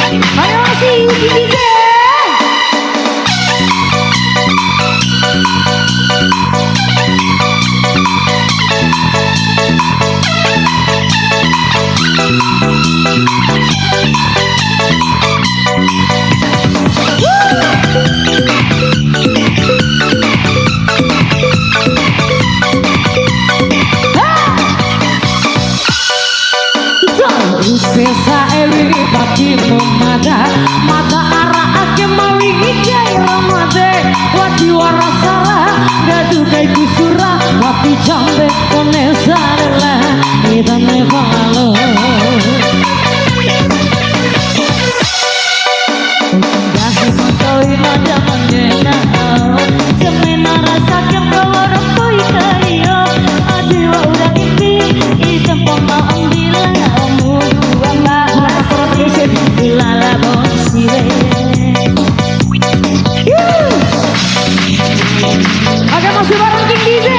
Ayo masih DJ. Sesa ewi bagi memada mata arah ake mawi hijai ramade wadi warasara gadu kai kusura wati jambe kone sarela ida me valo dahi santoi mada mandena semena rasa kem kawara koi kayo adiwa udah impi item poma ambila Lala bonsire. Oke masih bareng King DJ.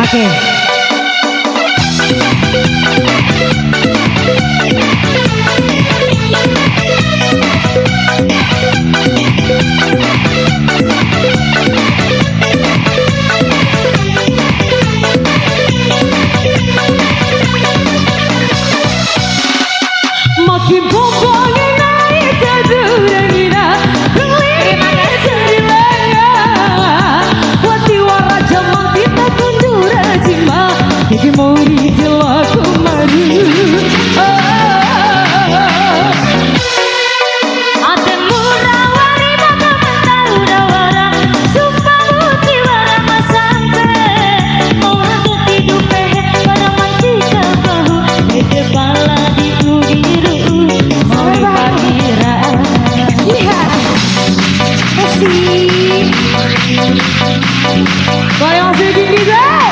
Oke. Makin pompongnya naik tadurangina Lima serilanya Wati waraja mantita kundura jima Kiki mori jelaku maru Ate murah wari mata menta wara Sumpah muti wara masante Mau tuti dupe para mantika bahu Ede bala di udiru Goyang sedikit deh.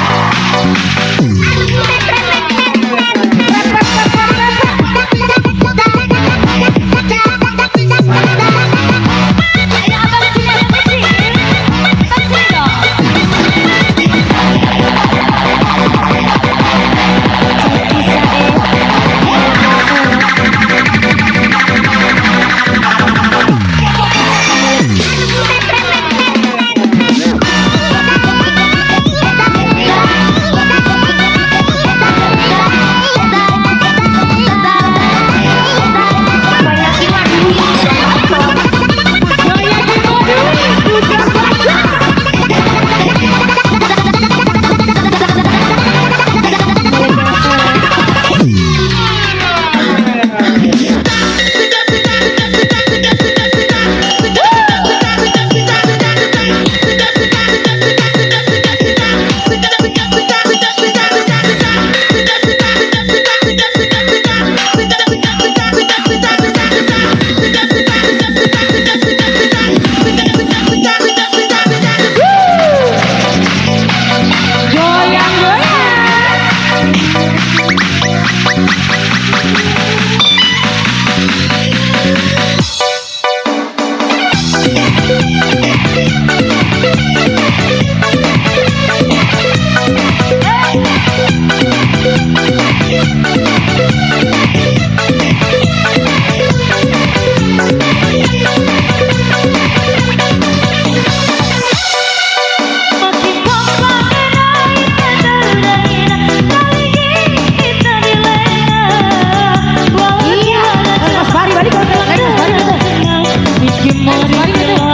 Mas Bari, balik. Mas Bari.